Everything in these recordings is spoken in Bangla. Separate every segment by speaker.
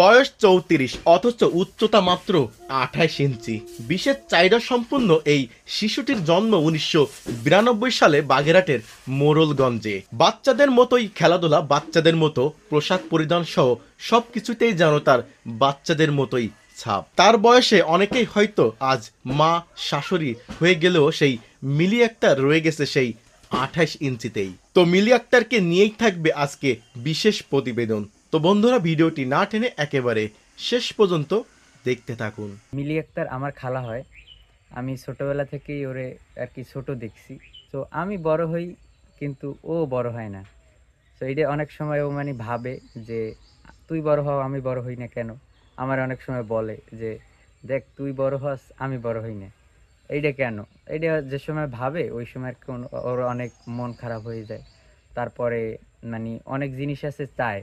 Speaker 1: বয়স ৩৪ অথচ উচ্চতা মাত্র ২৮ ইঞ্চি। বিশেষ চাহিদা সম্পন্ন এই শিশুটির জন্ম ১৯৯২ সালে বাগেরহাটের মোড়লগঞ্জে। বাচ্চাদের মতোই খেলাধুলা, বাচ্চাদের মতো পোশাক পরিধান সহ সবকিছুতেই যেন তার বাচ্চাদের মতোই ছাপ। তার বয়সে অনেকেই হয়তো আজ মা শাশুড়ি হয়ে গেলেও সেই মিলি আক্তার রয়ে গেছে সেই ২৮ ইঞ্চিতেই। তো মিলি আক্তারকে নিয়েই থাকবে আজকে বিশেষ প্রতিবেদন। তো বন্ধুরা, ভিডিওটি না টেনে একেবারে শেষ পর্যন্ত দেখতে থাকুন।
Speaker 2: মিলি আক্তার আমার খালা হয়। আমি ছোটবেলা থেকেই ওরে আর কি ছোট দেখছি। তো আমি বড় হই কিন্তু ও বড় হয় না। তো এইটা অনেক সময় ও মানে ভাবে যে তুই বড় হও আমি বড় হই না কেন। আমার অনেক সময় বলে যে দেখ তুই বড় হস আমি বড় হই না, এইটা কেন। এইটা যে সময় ভাবে ওই সময় আর কি ওর অনেক মন খারাপ হয়ে যায়। তারপরে মানে অনেক জিনিস আছে চায়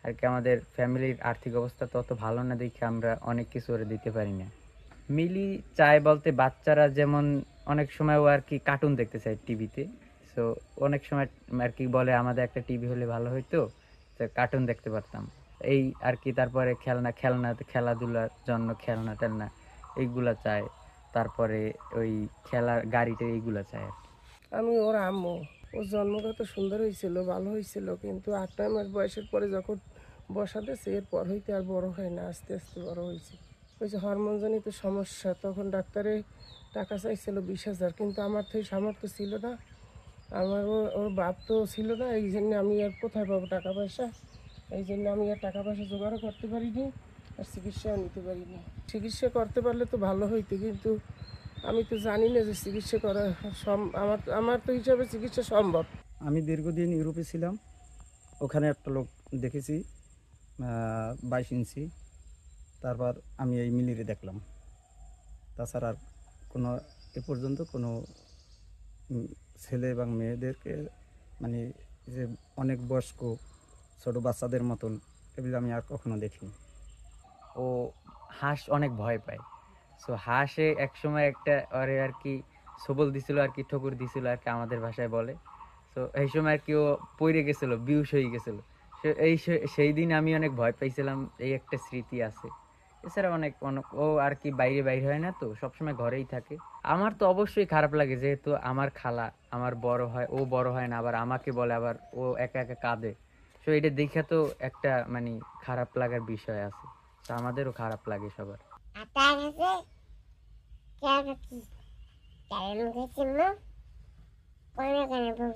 Speaker 2: আর কি, আমাদের ফ্যামিলির আর্থিক অবস্থা তত ভালো না দেখে আমরা অনেক কিছু ওরে দিতে পারি না। মিলি চায় বলতে বাচ্চারা যেমন অনেক সময় ও আর কি কার্টুন দেখতে চায় টিভিতে। সো অনেক সময় আর কি বলে আমাদের একটা টিভি হলে ভালো হইতো, তো কার্টুন দেখতে পারতাম এই আর কি। তারপরে খেলাধুলার জন্য খেলনা টেলনা এইগুলা চায়। তারপরে ওই খেলার গাড়িটা এইগুলা চায় আর কি।
Speaker 3: আমি ওর আম্মু। ওর জন্মগত সুন্দর হয়েছিল, ভালো হয়েছিল, কিন্তু ৮ মাস বয়সের পরে যখন বসা দিয়েছে এরপর হইতে আর বড় হয় না, আস্তে আস্তে বড় হয়েছে। ওই যে হরমোনজনিত সমস্যা, তখন ডাক্তারে টাকা চাইছিল ২০,০০০, কিন্তু আমার তো এই সামর্থ্য ছিল না। আমার ওর বাপ তো ছিল না, এই জন্য আমি আর কোথায় পাবো টাকা পয়সা। এই জন্য আমি আর টাকা পয়সা জোগাড়ও করতে পারিনি, আর চিকিৎসাও নিতে পারিনি। চিকিৎসা করতে পারলে তো ভালো হইতো, কিন্তু আমি তো জানি না যে চিকিৎসা করা আমার আমার তো হিসাবে চিকিৎসা সম্ভব।
Speaker 4: আমি দীর্ঘদিন ইউরোপে ছিলাম। ওখানে একটা লোক দেখেছি ২২ ইঞ্চি। তারপর আমি এই মিলিরে দেখলাম। তাছাড়া আর কোনো এ পর্যন্ত কোনো ছেলে এবং মেয়েদেরকে মানে যে অনেক বয়স্ক ছোট বাচ্চাদের মতন এগুলো আমি আর কখনো দেখিনি।
Speaker 2: ও হাঁস অনেক ভয় পায়। সো হাঁসে একসময় একটা ওরে আর কি সবল দিছিল আর কি, ঠোকর দিছিল আর কি আমাদের ভাষায় বলে। তো এই সময় আর কি ও পড়ে গেছিল, বিহুশ হয়ে গেছিল। সেই দিন আমি অনেক ভয় পাইছিলাম, এই একটা স্মৃতি আছে। এছাড়া অনেক অনেক ও আর কি বাইরে বাইরে হয় না, তো সবসময় ঘরেই থাকে। আমার তো অবশ্যই খারাপ লাগে, যেহেতু আমার খালা আমার বড় হয়, ও বড় হয় না, আবার আমাকে বলে, আবার ও একা একা কাঁদে। তো এটা দেখে তো একটা মানে খারাপ লাগার বিষয় আছে। তো আমাদেরও খারাপ লাগে সবার।
Speaker 5: আটা গেছে কেয়া কি চালের মুখে চিমলো কোনে কোনে বউ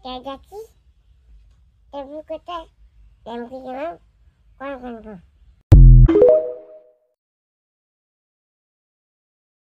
Speaker 5: কে যাচ্ছি টেবু কোথায় মুখে চিমলো কোনে কোনে বউ